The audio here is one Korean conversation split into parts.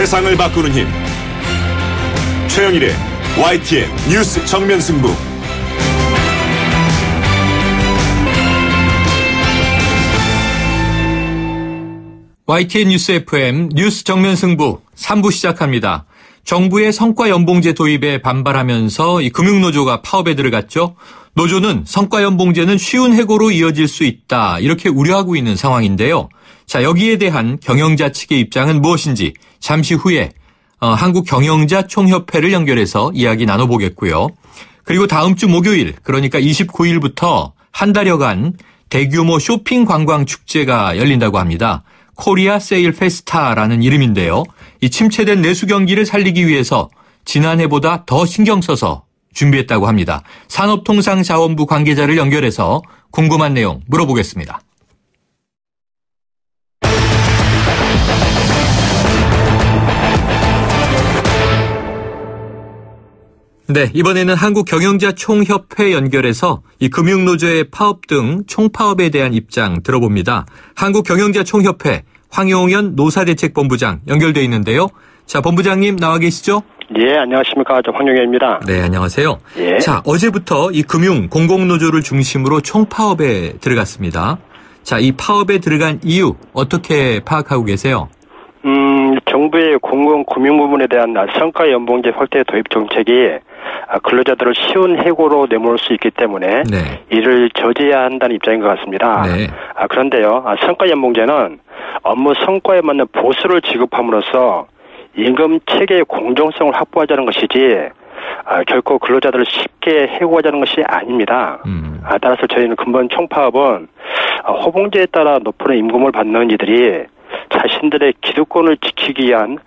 세상을 바꾸는 힘. 최영일의 YTN 뉴스 정면 승부. YTN 뉴스 FM 뉴스 정면 승부 3부 시작합니다. 정부의 성과연봉제 도입에 반발하면서 이 금융노조가 파업에 들어갔죠. 노조는 성과연봉제는 쉬운 해고로 이어질 수 있다, 이렇게 우려하고 있는 상황인데요. 자, 여기에 대한 경영자 측의 입장은 무엇인지 잠시 후에 한국경영자총협회를 연결해서 이야기 나눠보겠고요. 그리고 다음 주 목요일, 그러니까 29일부터 한 달여간 대규모 쇼핑 관광 축제가 열린다고 합니다. 코리아 세일 페스타라는 이름인데요. 이 침체된 내수 경기를 살리기 위해서 지난해보다 더 신경 써서 준비했다고 합니다. 산업통상자원부 관계자를 연결해서 궁금한 내용 물어보겠습니다. 네, 이번에는 한국경영자총협회 연결해서 이 금융노조의 파업 등 총파업에 대한 입장 들어봅니다. 한국경영자총협회 황용현 노사대책본부장 연결돼 있는데요. 자, 본부장님 나와 계시죠? 예, 안녕하십니까. 저 황용현입니다. 네, 안녕하세요. 예. 자, 어제부터 이 금융 공공노조를 중심으로 총파업에 들어갔습니다. 자, 이 파업에 들어간 이유 어떻게 파악하고 계세요? 정부의 공공금융 부분에 대한 성과연봉제 확대 도입 정책이 근로자들을 쉬운 해고로 내몰 수 있기 때문에 네. 이를 저지해야 한다는 입장인 것 같습니다. 네. 그런데요, 성과연봉제는 업무 성과에 맞는 보수를 지급함으로써 임금 체계의 공정성을 확보하자는 것이지 결코 근로자들을 쉽게 해고하자는 것이 아닙니다. 따라서 저희는 근본 총파업은 호봉제에 따라 높은 임금을 받는 이들이 자신들의 기득권을 지키기 위한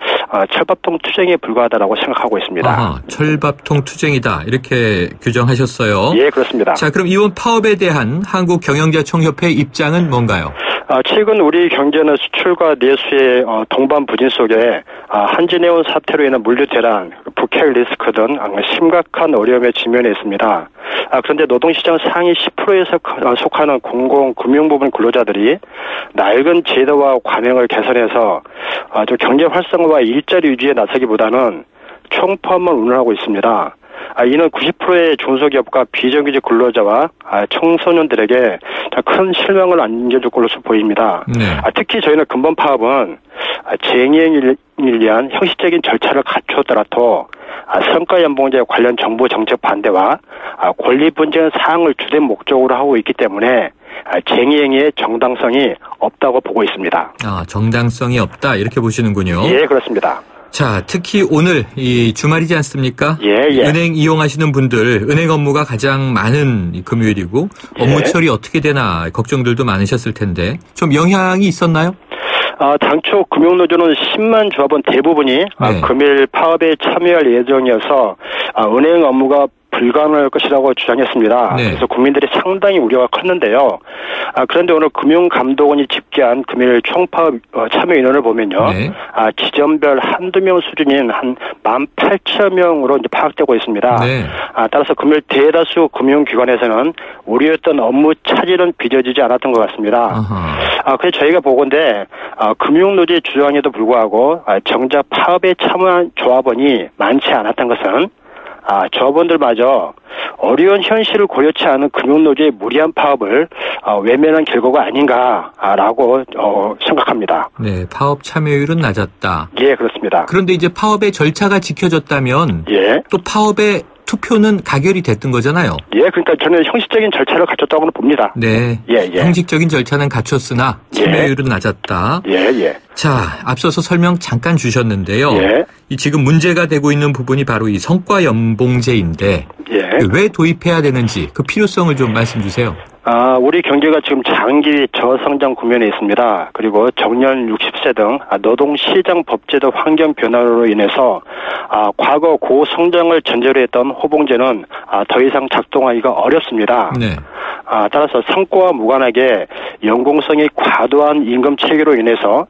철밥통 투쟁에 불과하다고 생각하고 있습니다. 아하, 철밥통 투쟁이다, 이렇게 규정하셨어요. 예, 그렇습니다. 자, 그럼 이번 파업에 대한 한국경영자총협회 입장은 뭔가요? 최근 우리 경제는 수출과 내수의 동반 부진 속에 한진해운 사태로 인한 물류 대란, 북핵 리스크 등 심각한 어려움에 직면해 있습니다. 그런데 노동시장 상위 10%에 속하는 공공금융 부분 근로자들이 낡은 제도와 관행을 개선해서 경제 활성화와 일자리 유지에 나서기보다는 총파업만 운운하고 있습니다. 이는 90%의 중소기업과 비정규직 근로자와 청소년들에게 큰 실망을 안겨줄 것으로 보입니다. 네. 특히 저희는 근본 파업은 쟁의행위를 위한 형식적인 절차를 갖추었더라도 성과연봉제 관련 정부 정책 반대와 권리 분쟁 사항을 주된 목적으로 하고 있기 때문에 쟁의행위의 정당성이 없다고 보고 있습니다. 정당성이 없다, 이렇게 보시는군요. 예, 그렇습니다. 자, 특히 오늘 이 주말이지 않습니까? 예. 은행 이용하시는 분들, 은행 업무가 가장 많은 금요일이고 업무 처리 어떻게 되나 걱정들도 많으셨을 텐데 좀 영향이 있었나요? 당초 금융노조는 10만 조합원 대부분이 금일 파업에 참여할 예정이어서 은행 업무가 불가능할 것이라고 주장했습니다. 네. 그래서 국민들이 상당히 우려가 컸는데요. 그런데 오늘 금융감독원이 집계한 금일 총파업 참여 인원을 보면요. 네. 지점별 한두 명 수준인 한 18,000명으로 이제 파악되고 있습니다. 네. 따라서 금일 대다수 금융기관에서는 우려했던 업무 차질은 빚어지지 않았던 것 같습니다. 그래서 저희가 보건대 금융노조의 주장에도 불구하고 정작 파업에 참여한 조합원이 많지 않았던 것은 조합원들마저 어려운 현실을 고려치 않은 금융노조의 무리한 파업을 외면한 결과가 아닌가라고 생각합니다. 네, 파업 참여율은 낮았다. 예, 그렇습니다. 그런데 이제 파업의 절차가 지켜졌다면 또 파업의 투표는 가결이 됐던 거잖아요. 예, 그러니까 저는 형식적인 절차를 갖췄다고는 봅니다. 네, 형식적인 절차는 갖췄으나 참여율은 낮았다. 예. 자, 앞서서 설명 잠깐 주셨는데요. 이 지금 문제가 되고 있는 부분이 바로 이 성과연봉제인데 왜 도입해야 되는지 그 필요성을 좀 말씀 주세요. 우리 경제가 지금 장기 저성장 국면에 있습니다. 그리고 정년 60세 등 노동시장 법제도 환경 변화로 인해서 과거 고성장을 전제로 했던 호봉제는 더 이상 작동하기가 어렵습니다. 네. 따라서 성과와 무관하게 연공성이 과도한 임금 체계로 인해서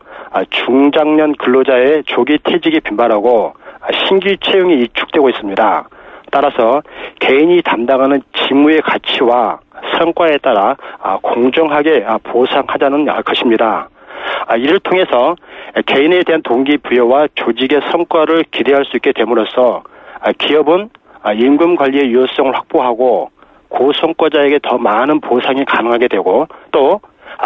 중장년 근로자의 조기 퇴직이 빈발하고 신규 채용이 위축되고 있습니다. 따라서 개인이 담당하는 직무의 가치와 성과에 따라 공정하게 보상하자는 것입니다. 이를 통해서 개인에 대한 동기부여와 조직의 성과를 기대할 수 있게 됨으로써 기업은 임금 관리의 유효성을 확보하고 고성과자에게 더 많은 보상이 가능하게 되고 또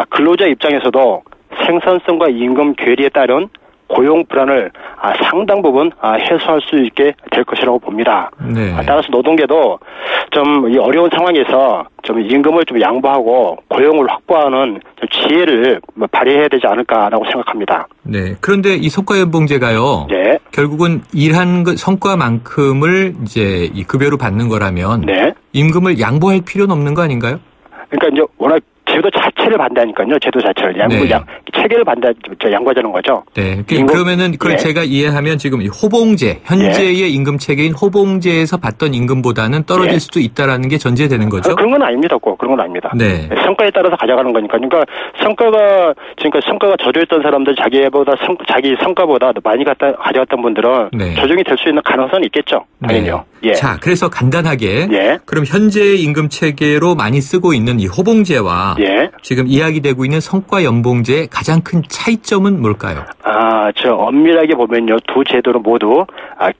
근로자 입장에서도 생산성과 임금 괴리에 따른 고용 불안을 상당 부분 해소할 수 있게 될 것이라고 봅니다. 네. 따라서 노동계도 좀 이 어려운 상황에서 좀 임금을 좀 양보하고 고용을 확보하는 좀 지혜를 발휘해야 되지 않을까라고 생각합니다. 네. 그런데 이 성과연봉제가요. 네. 결국은 일한 성과만큼을 이제 이 급여로 받는 거라면 네. 임금을 양보할 필요는 없는 거 아닌가요? 그러니까 이제 워낙 제도 자체를 반대하니까요. 제도 자체를 체계를 양보하자는 거죠. 네. 그러면은 그걸 제가 이해하면 지금 이 호봉제 현재의 임금 체계인 호봉제에서 받던 임금보다는 떨어질 수도 있다라는 게 전제되는 거죠. 그런 건 아닙니다. 그런 건 아닙니다. 네. 성과에 따라서 가져가는 거니까. 그러니까 성과가 저조했던 사람들 자기 성과보다 많이 가져갔던 분들은 조정이 될 수 있는 가능성은 있겠죠. 당연히요. 네. 자, 그래서 간단하게 그럼 현재의 임금 체계로 많이 쓰고 있는 이 호봉제와 지금 이야기되고 있는 성과연봉제의 가장 큰 차이점은 뭘까요? 엄밀하게 보면요, 두 제도는 모두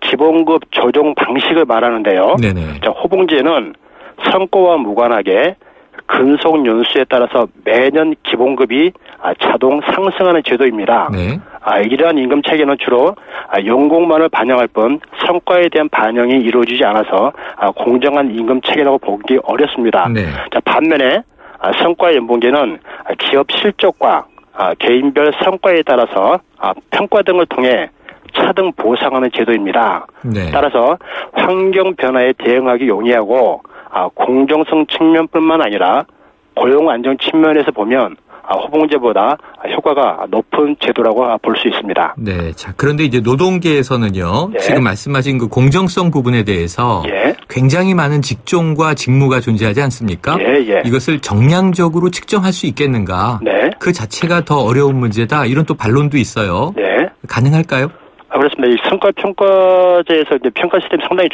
기본급 조정 방식을 말하는데요. 네네. 호봉제는 성과와 무관하게 근속 연수에 따라서 매년 기본급이 자동 상승하는 제도입니다. 네. 이러한 임금 체계는 주로 연봉만을 반영할 뿐 성과에 대한 반영이 이루어지지 않아서 공정한 임금 체계라고 보기 어렵습니다. 네. 반면에 성과연봉제는 기업 실적과 개인별 성과에 따라서 평가 등을 통해 차등 보상하는 제도입니다. 네. 따라서 환경 변화에 대응하기 용이하고 공정성 측면뿐만 아니라 고용 안정 측면에서 보면 호봉제보다 효과가 높은 제도라고 볼 수 있습니다. 네. 자, 그런데 이제 노동계에서는요. 지금 말씀하신 그 공정성 부분에 대해서 굉장히 많은 직종과 직무가 존재하지 않습니까? 이것을 정량적으로 측정할 수 있겠는가? 그 자체가 더 어려운 문제다. 이런 또 반론도 있어요. 가능할까요? 그렇습니다. 이 성과평가제에서 이제 평가 시스템이 상당히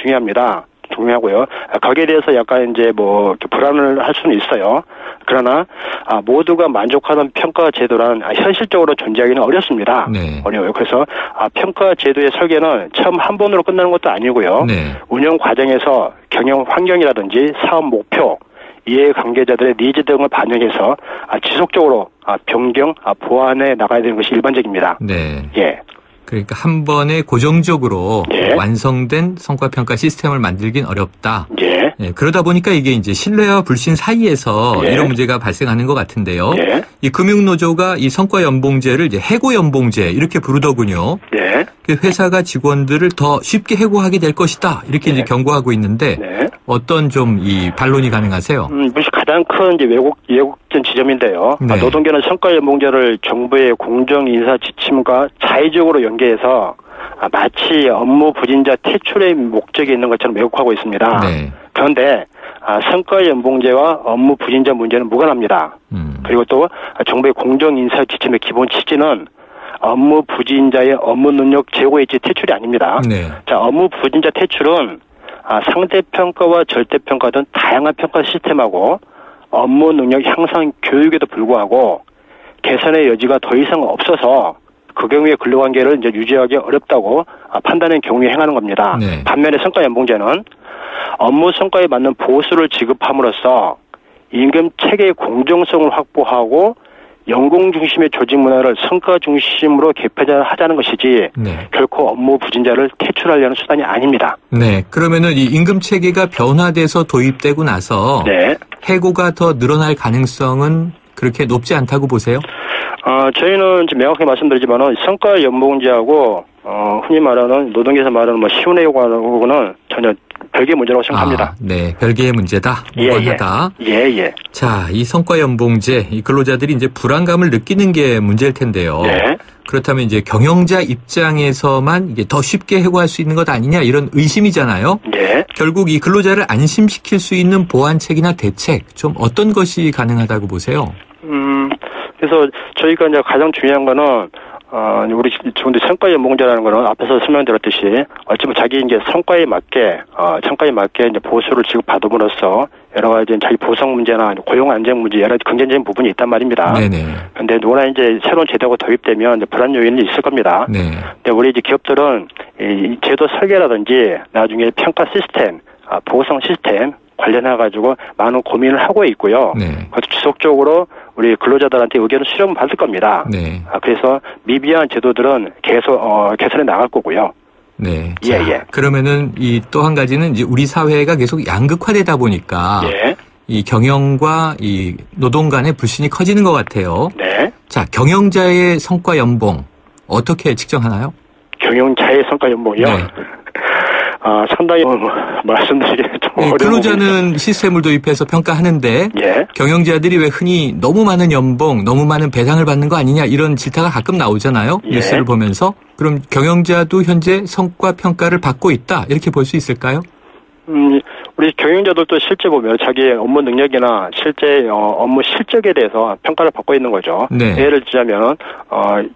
중요하고요. 거기에 대해서 약간 이제 불안을 할 수는 있어요. 그러나 모두가 만족하는 평가 제도란 현실적으로 존재하기는 어렵습니다. 어려워요. 그래서 평가 제도의 설계는 처음 한 번으로 끝나는 것도 아니고요. 운영 과정에서 경영 환경이라든지 사업 목표, 이해 관계자들의 니즈 등을 반영해서 지속적으로 변경, 보완해 나가야 되는 것이 일반적입니다. 그러니까 한 번에 고정적으로 완성된 성과평가 시스템을 만들긴 어렵다. 그러다 보니까 이게 이제 신뢰와 불신 사이에서 이런 문제가 발생하는 것 같은데요. 이 금융노조가 이 성과연봉제를 이제 해고연봉제 이렇게 부르더군요. 회사가 직원들을 더 쉽게 해고하게 될 것이다. 이렇게 이제 경고하고 있는데 어떤 좀 이 반론이 가능하세요? 이것이 가장 큰 이제 왜곡된 지점인데요. 노동계는 성과연봉제를 정부의 공정 인사 지침과 자의적으로 연계해서 마치 업무 부진자 퇴출의 목적이 있는 것처럼 왜곡하고 있습니다. 그런데 성과연봉제와 업무 부진자 문제는 무관합니다. 그리고 또 정부의 공정 인사 지침의 기본 취지는 업무 부진자의 업무 능력 제고에 있지 퇴출이 아닙니다. 자, 업무 부진자 퇴출은 상대평가와 절대평가 등 다양한 평가 시스템하고 업무 능력 향상 교육에도 불구하고 개선의 여지가 더 이상 없어서 그 경우에 근로관계를 이제 유지하기 어렵다고 판단한 경우에 행하는 겁니다. 반면에 성과연봉제는 업무 성과에 맞는 보수를 지급함으로써 임금 체계의 공정성을 확보하고 연공 중심의 조직 문화를 성과 중심으로 개편하자는 것이지 결코 업무 부진자를 퇴출하려는 수단이 아닙니다. 그러면은 이 임금 체계가 변화돼서 도입되고 나서 해고가 더 늘어날 가능성은 그렇게 높지 않다고 보세요? 저희는 지금 명확히 말씀드리지만은 성과연봉제하고 흔히 말하는 노동계에서 말하는 시운해고하고는 전혀 별개의 문제라고 생각합니다. 별개의 문제다. 무관하다. 자, 이 성과연봉제, 이 근로자들이 이제 불안감을 느끼는 게 문제일 텐데요. 그렇다면 이제 경영자 입장에서만 이게 더 쉽게 해고할 수 있는 것 아니냐 이런 의심이잖아요. 결국 이 근로자를 안심시킬 수 있는 보완책이나 대책, 좀 어떤 것이 가능하다고 보세요? 그래서 저희가 이제 가장 중요한 거는 우리 지금도 성과 연봉제라는 거는 앞에서 설명드렸듯이 어쩌면 자기 이제 성과에 맞게 이제 보수를 지급받음으로써 여러 가지 자기 보상 문제나 고용 안정 문제 여러 가지 긍정적인 부분이 있단 말입니다. 네네. 근데 누구나 이제 새로운 제도가 도입되면 이제 불안 요인이 있을 겁니다. 네. 근데 우리 이제 기업들은 이 제도 설계라든지 나중에 평가 시스템, 보상 시스템 관련해 가지고 많은 고민을 하고 있고요. 네. 그것도 지속적으로 우리 근로자들한테 의견을 수렴을 받을 겁니다. 네. 그래서 미비한 제도들은 계속 개선해 나갈 거고요. 네. 예, 자, 예. 그러면은 이 또 한 가지는 이제 우리 사회가 계속 양극화되다 보니까 예. 이 경영과 이 노동 간의 불신이 커지는 것 같아요. 네. 자, 경영자의 성과 연봉 어떻게 측정하나요? 경영자의 성과 연봉이요. 네. 상당히 말씀드리기 좀 어려운 근로자는 시스템을 도입해서 평가하는데 예. 경영자들이 왜 흔히 너무 많은 연봉, 너무 많은 배상을 받는 거 아니냐 이런 질타가 가끔 나오잖아요. 예. 뉴스를 보면서. 그럼 경영자도 현재 성과 평가를 받고 있다 이렇게 볼 수 있을까요? 우리 경영자들도 실제 보면 자기의 업무 능력이나 실제 업무 실적에 대해서 평가를 받고 있는 거죠. 네. 예를 들자면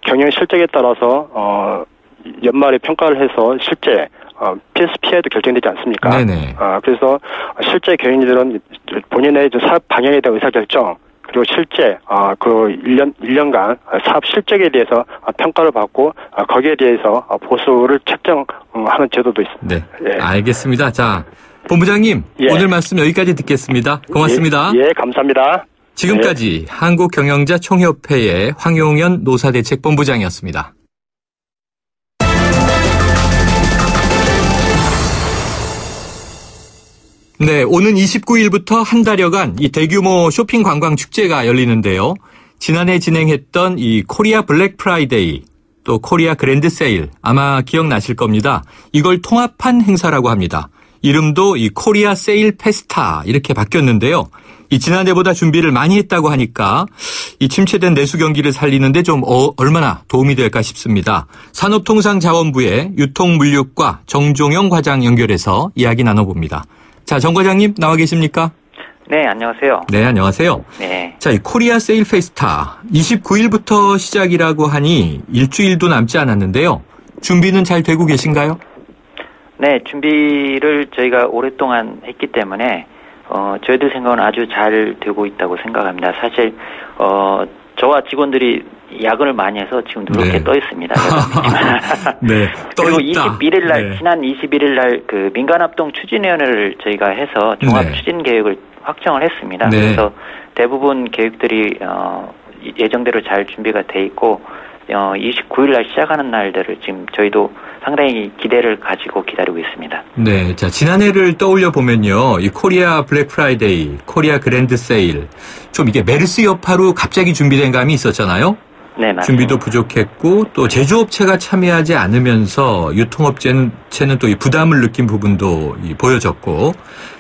경영 실적에 따라서 연말에 평가를 해서 실제 PSPI도 결정되지 않습니까? 네네. 그래서 실제 경영진들은 본인의 사업 방향에 대한 의사결정 그리고 실제 그 1년간 사업 실적에 대해서 평가를 받고 거기에 대해서 보수를 책정하는 제도도 있습니다. 네, 예. 알겠습니다. 자, 본부장님 예. 오늘 말씀 여기까지 듣겠습니다. 고맙습니다. 예, 감사합니다. 지금까지 한국경영자총협회의 황용현 노사대책본부장이었습니다. 네, 오는 29일부터 한 달여간 이 대규모 쇼핑 관광 축제가 열리는데요. 지난해 진행했던 이 코리아 블랙 프라이데이, 또 코리아 그랜드 세일 아마 기억나실 겁니다. 이걸 통합한 행사라고 합니다. 이름도 이 코리아 세일 페스타 이렇게 바뀌었는데요. 이 지난해보다 준비를 많이 했다고 하니까 이 침체된 내수 경기를 살리는데 좀 얼마나 도움이 될까 싶습니다. 산업통상자원부의 유통물류과 정종영 과장 연결해서 이야기 나눠봅니다. 자, 정 과장님 나와 계십니까? 네, 안녕하세요. 네, 안녕하세요. 네. 자, 이 코리아 세일 페스타 29일부터 시작이라고 하니 일주일도 남지 않았는데요. 준비는 잘 되고 계신가요? 네, 준비를 저희가 오랫동안 했기 때문에 저희들 생각은 아주 잘 되고 있다고 생각합니다. 사실 저와 직원들이 야근을 많이 해서 지금 누렇게 네. 떠 있습니다. 네, 그리고 떠 있다. 21일 날 네. 지난 21일 날 그 민간합동 추진위원회를 저희가 해서 종합 네. 추진 계획을 확정을 했습니다. 네. 그래서 대부분 계획들이 예정대로 잘 준비가 돼 있고 29일 날 시작하는 날들을 지금 저희도 상당히 기대를 가지고 기다리고 있습니다. 네, 자, 지난해를 떠올려 보면요. 이 코리아 블랙 프라이데이, 코리아 그랜드 세일. 좀 이게 메르스 여파로 갑자기 준비된 감이 있었잖아요. 네, 맞습니다. 준비도 부족했고 또 제조업체가 참여하지 않으면서 유통업체는 또 이 부담을 느낀 부분도 보여졌고,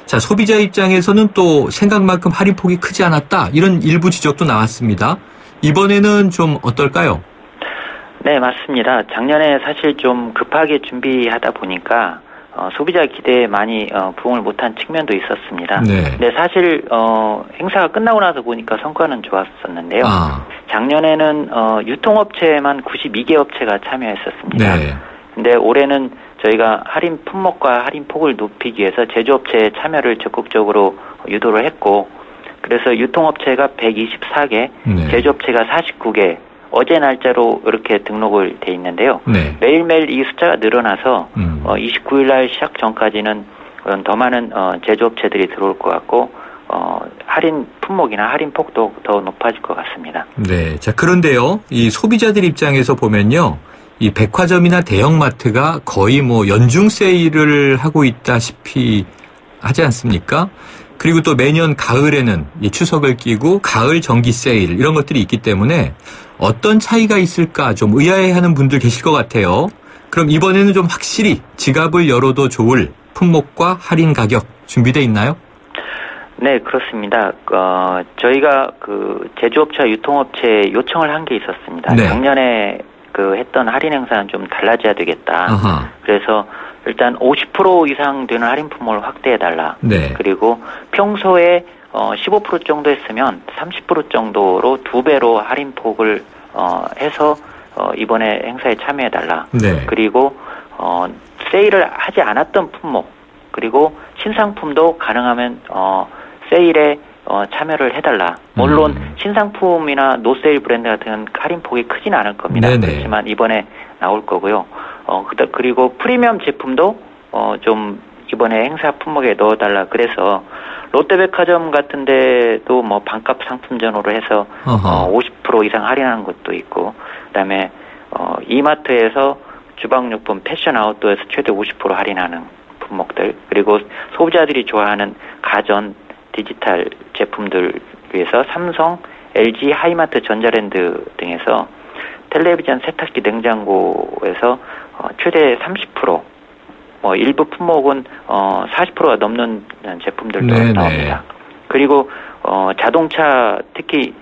자, 소비자 입장에서는 또 생각만큼 할인폭이 크지 않았다 이런 일부 지적도 나왔습니다. 이번에는 좀 어떨까요? 네, 맞습니다. 작년에 사실 좀 급하게 준비하다 보니까 소비자 기대에 많이 부응을 못한 측면도 있었습니다. 네. 근데 사실 행사가 끝나고 나서 보니까 성과는 좋았었는데요. 작년에는 유통업체만 92개 업체가 참여했었습니다. 네. 근데 올해는 저희가 할인 품목과 할인 폭을 높이기 위해서 제조업체의 참여를 적극적으로 유도를 했고, 그래서 유통업체가 124개, 네. 제조업체가 49개, 어제 날짜로 이렇게 등록을 돼 있는데요. 네. 매일매일 이 숫자가 늘어나서 29일 날 시작 전까지는 더 많은 제조업체들이 들어올 것 같고 할인 품목이나 할인 폭도 더 높아질 것 같습니다. 네. 자, 그런데요. 이 소비자들 입장에서 보면요. 이 백화점이나 대형마트가 거의 연중 세일을 하고 있다시피 하지 않습니까? 그리고 또 매년 가을에는 이 추석을 끼고 가을 정기 세일 이런 것들이 있기 때문에 어떤 차이가 있을까 좀 의아해하는 분들 계실 것 같아요. 그럼 이번에는 좀 확실히 지갑을 열어도 좋을 품목과 할인 가격 준비되어 있나요? 네, 그렇습니다. 저희가 그 제조업체와 유통업체에 요청을 한 게 있었습니다. 네. 작년에 했던 할인 행사는 좀 달라져야 되겠다. 아하. 그래서 일단 50% 이상 되는 할인 품목을 확대해달라. 네. 그리고 평소에 15% 정도 했으면 30% 정도로 2배로 할인 폭을 해서 이번에 행사에 참여해달라. 네. 그리고 세일을 하지 않았던 품목 그리고 신상품도 가능하면 세일에 참여를 해달라. 물론 신상품이나 노세일 브랜드 같은 할인폭이 크지는 않을 겁니다. 네네. 그렇지만 이번에 나올 거고요. 그리고 프리미엄 제품도 좀 이번에 행사 품목에 넣어달라. 그래서 롯데백화점 같은 데도 뭐 반값 상품 전후로 해서 50% 이상 할인하는 것도 있고, 그다음에 이마트에서 주방용품, 패션 아웃도어에서 최대 50% 할인하는 품목들, 그리고 소비자들이 좋아하는 가전, 디지털 제품들 위해서 삼성, LG, 하이마트, 전자랜드 등에서 텔레비전, 세탁기, 냉장고에서 최대 30%, 뭐 일부 품목은 40%가 넘는 제품들도 네네. 나옵니다. 그리고 자동차, 특히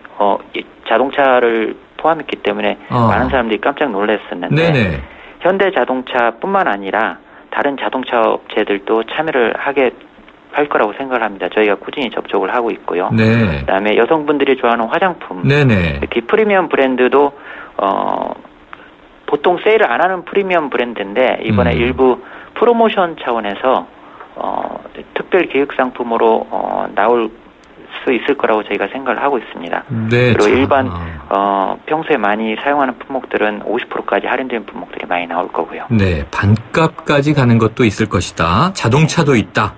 자동차를 포함했기 때문에 많은 사람들이 깜짝 놀랐었는데 네네. 현대자동차뿐만 아니라 다른 자동차 업체들도 참여를 할 거라고 생각을 합니다. 저희가 꾸준히 접촉을 하고 있고요. 네. 그다음에 여성분들이 좋아하는 화장품, 네네. 특히 프리미엄 브랜드도 보통 세일을 안 하는 프리미엄 브랜드인데 이번에 일부 프로모션 차원에서 특별 기획 상품으로 나올 수 있을 거라고 저희가 생각을 하고 있습니다. 네. 그리고 일반 평소에 많이 사용하는 품목들은 50%까지 할인된 품목들이 많이 나올 거고요. 네, 반값까지 가는 것도 있을 것이다. 자동차도 있다.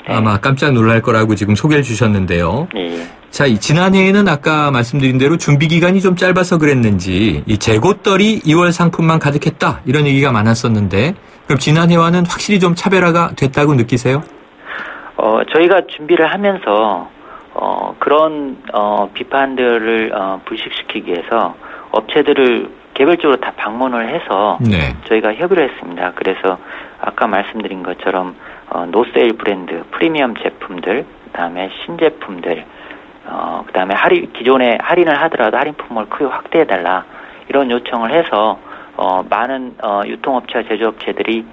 네. 아마 깜짝 놀랄 거라고 지금 소개를 주셨는데요. 예. 자, 지난해에는 아까 말씀드린 대로 준비 기간이 좀 짧아서 그랬는지 이 재고떨이 2월 상품만 가득했다 이런 얘기가 많았었는데 그럼 지난해와는 확실히 좀 차별화가 됐다고 느끼세요? 저희가 준비를 하면서 그런 비판들을 불식시키기 위해서 업체들을 개별적으로 다 방문을 해서 네. 저희가 협의를 했습니다. 그래서 아까 말씀드린 것처럼 노세일 브랜드, 프리미엄 제품들, 그다음에 신제품들, 그다음에 기존에 할인을 하더라도 할인 품목을 크게 확대해달라 이런 요청을 해서 많은 유통업체와 제조업체들이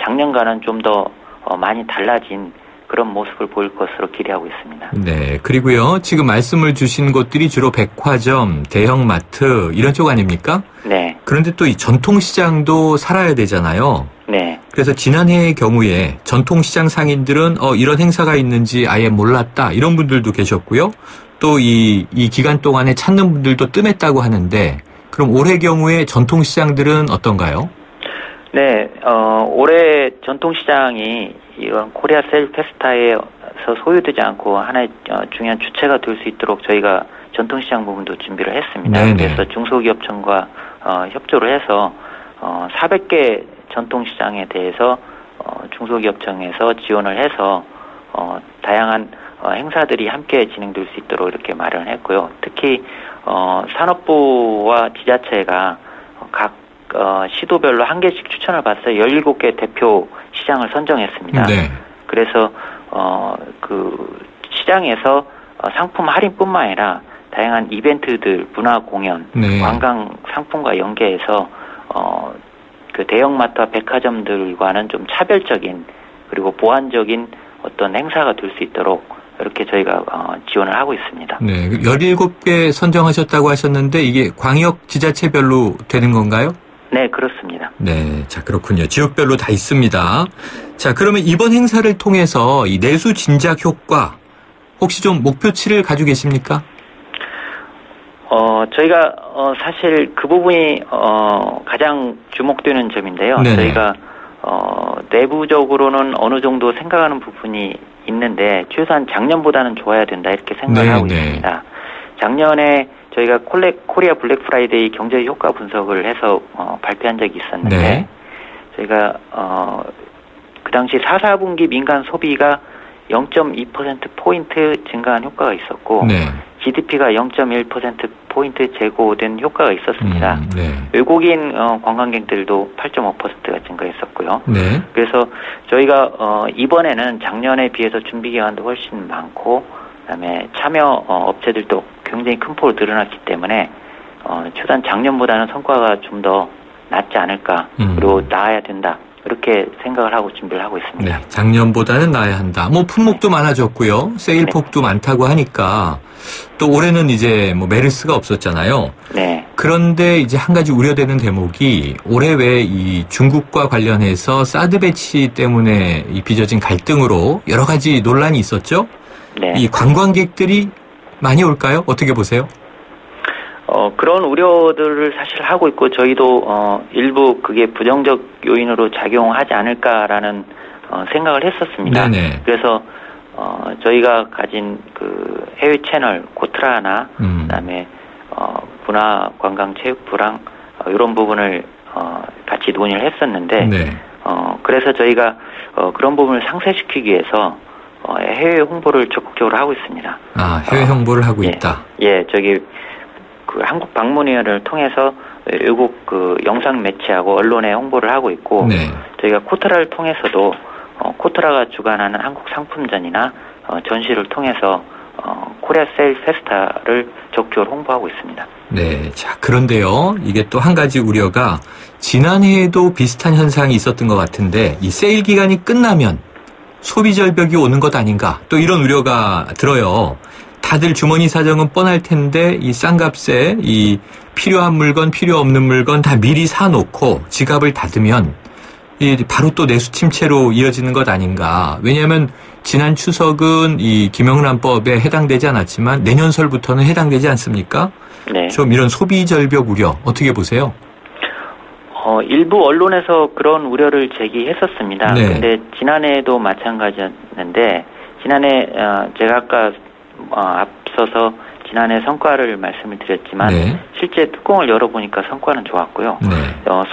작년과는 좀 더 많이 달라진 그런 모습을 보일 것으로 기대하고 있습니다. 네, 그리고요 지금 말씀을 주신 곳들이 주로 백화점, 대형마트 이런 쪽 아닙니까? 네. 그런데 또 이 전통시장도 살아야 되잖아요. 네. 그래서 지난해의 경우에 전통시장 상인들은 이런 행사가 있는지 아예 몰랐다 이런 분들도 계셨고요. 또 이 기간 동안에 찾는 분들도 뜸했다고 하는데 그럼 올해 경우에 전통시장들은 어떤가요? 네, 올해 전통시장이 이런 코리아 세일 페스타에서 소유되지 않고 하나의 중요한 주체가 될 수 있도록 저희가 전통시장 부분도 준비를 했습니다. 네네. 그래서 중소기업청과 협조를 해서 400개 전통시장에 대해서 중소기업청에서 지원을 해서 다양한 행사들이 함께 진행될 수 있도록 이렇게 마련을 했고요. 특히 산업부와 지자체가 각 시도별로 한 개씩 추천을 받아서 17개 대표 시장을 선정했습니다. 네. 그래서 그 시장에서 상품 할인뿐만 아니라 다양한 이벤트들, 문화 공연, 네. 관광 상품과 연계해서 그 대형마트와 백화점들과는 좀 차별적인 그리고 보완적인 어떤 행사가 될 수 있도록 이렇게 저희가 지원을 하고 있습니다. 네, 17개 선정하셨다고 하셨는데 이게 광역 지자체별로 되는 건가요? 네, 그렇습니다. 네, 자 그렇군요. 지역별로 다 있습니다. 자, 그러면 이번 행사를 통해서 이 내수 진작 효과 혹시 좀 목표치를 가지고 계십니까? 저희가 사실 그 부분이 가장 주목되는 점인데요. 네네. 저희가 내부적으로는 어느 정도 생각하는 부분이 있는데 최소한 작년보다는 좋아야 된다 이렇게 생각을 하고 있습니다. 작년에 저희가 코리아 블랙 프라이데이 경제 효과 분석을 해서 발표한 적이 있었는데 네. 저희가 그 당시 4분기 민간 소비가 0.2%포인트 증가한 효과가 있었고 네. GDP가 0.1%포인트 제고된 효과가 있었습니다. 네. 외국인 관광객들도 8.5%가 증가했었고요. 네. 그래서 저희가 이번에는 작년에 비해서 준비 기간도 훨씬 많고 그다음에 참여 업체들도 굉장히 큰 폭으로 늘어났기 때문에 최소한 작년보다는 성과가 좀 더 낫지 않을까 그리고 나아야 된다 이렇게 생각을 하고 준비를 하고 있습니다. 네, 작년보다는 나아야 한다. 뭐 품목도 많아졌고요. 세일폭도 많다고 하니까 또 올해는 이제 뭐 메르스가 없었잖아요. 네. 그런데 이제 한 가지 우려되는 대목이 올해 왜 이 중국과 관련해서 사드 배치 때문에 이 빚어진 갈등으로 여러 가지 논란이 있었죠. 네. 이 관광객들이 많이 올까요? 어떻게 보세요? 그런 우려들을 사실 하고 있고 저희도 일부 그게 부정적 요인으로 작용하지 않을까라는 생각을 했었습니다. 네네. 그래서 저희가 가진 그 해외 채널 고트라나 그다음에 문화관광체육부랑 이런 부분을 같이 논의를 했었는데 네. 그래서 저희가 그런 부분을 상쇄시키기 위해서 해외 홍보를 적극적으로 하고 있습니다. 아, 해외 홍보를 하고 있다. 예, 저기 그 한국 방문위원회를 통해서 외국 그 영상 매체하고 언론에 홍보를 하고 있고 네. 저희가 코트라를 통해서도 코트라가 주관하는 한국 상품전이나 전시를 통해서 코리아 세일 페스타를 적극적으로 홍보하고 있습니다. 네. 자, 그런데요. 이게 또 한 가지 우려가 지난해에도 비슷한 현상이 있었던 것 같은데 이 세일 기간이 끝나면 소비 절벽이 오는 것 아닌가 또 이런 우려가 들어요. 다들 주머니 사정은 뻔할 텐데 이 싼 값에 이 필요한 물건 필요 없는 물건 다 미리 사놓고 지갑을 닫으면 바로 또 내수 침체로 이어지는 것 아닌가. 왜냐하면 지난 추석은 이 김영란법에 해당되지 않았지만 내년 설부터는 해당되지 않습니까? 네. 좀 이런 소비 절벽 우려 어떻게 보세요? 일부 언론에서 그런 우려를 제기했었습니다. 네. 근데 지난해에도 마찬가지였는데 지난해 제가 아까 앞서서 지난해 성과를 말씀을 드렸지만 네. 실제 뚜껑을 열어보니까 성과는 좋았고요. 네.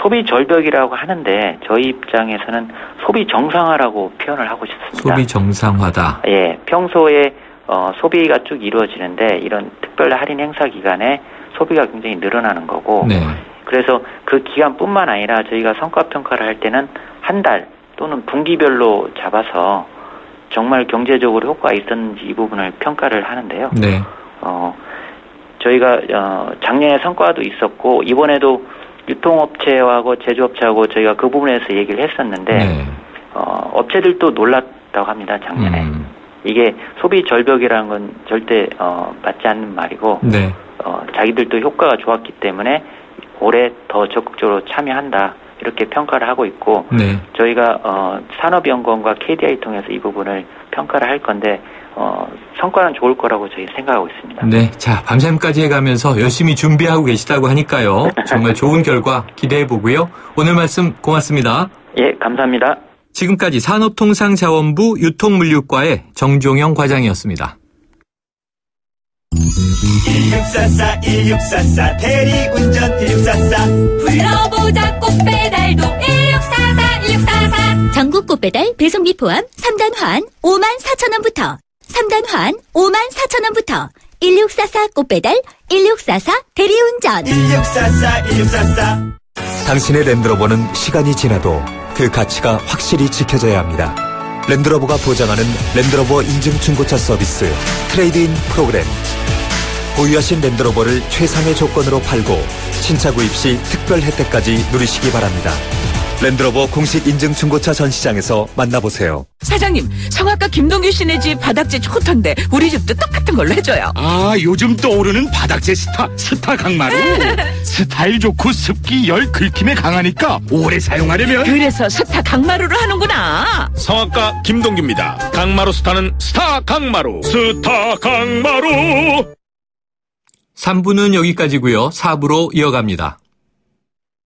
소비 절벽이라고 하는데 저희 입장에서는 소비 정상화라고 표현을 하고 싶습니다. 소비 정상화다. 예, 평소에 소비가 쭉 이루어지는데 이런 특별 할인 행사 기간에 소비가 굉장히 늘어나는 거고 네. 그래서 그 기간뿐만 아니라 저희가 성과 평가를 할 때는 한 달 또는 분기별로 잡아서 정말 경제적으로 효과가 있었는지 이 부분을 평가를 하는데요. 네. 저희가 작년에 성과도 있었고 이번에도 유통업체하고 제조업체하고 저희가 그 부분에서 얘기를 했었는데 네. 업체들도 놀랐다고 합니다. 작년에. 이게 소비 절벽이라는 건 절대 맞지 않는 말이고 네. 자기들도 효과가 좋았기 때문에 올해 더 적극적으로 참여한다. 이렇게 평가를 하고 있고 네. 저희가 산업연구원과 KDI 통해서 이 부분을 평가를 할 건데 성과는 좋을 거라고 저희 생각하고 있습니다. 네. 자, 밤샘까지 해가면서 열심히 준비하고 계시다고 하니까요. 정말 좋은 결과 기대해 보고요. 오늘 말씀 고맙습니다. 예, 감사합니다. 지금까지 산업통상자원부 유통물류과의 정종영 과장이었습니다. 1644 1644 대리운전 1644 불러보자 꽃배달도 1644 1644 전국 꽃배달 배송비 포함 3단 환 54,000원부터 3단 환 54,000원부터 1644 꽃배달 1644 대리운전 1644 1644 당신의 랜드로버는 시간이 지나도 그 가치가 확실히 지켜져야 합니다. 랜드로버가 보장하는 랜드로버 인증 중고차 서비스 트레이드인 프로그램. 보유하신 랜드로버를 최상의 조건으로 팔고 신차 구입 시 특별 혜택까지 누리시기 바랍니다. 랜드로버 공식 인증 중고차 전시장에서 만나보세요. 사장님, 성악가 김동규 씨네 집 바닥재 좋던데 우리 집도 똑같은 걸로 해줘요. 아, 요즘 떠오르는 바닥재 스타 강마루. 스타일 좋고 습기 열 긁힘에 강하니까 오래 사용하려면 그래서 스타 강마루로 하는구나. 성악가 김동규입니다. 강마루 스타는 스타 강마루. 스타 강마루. 3부는 여기까지고요. 4부로 이어갑니다.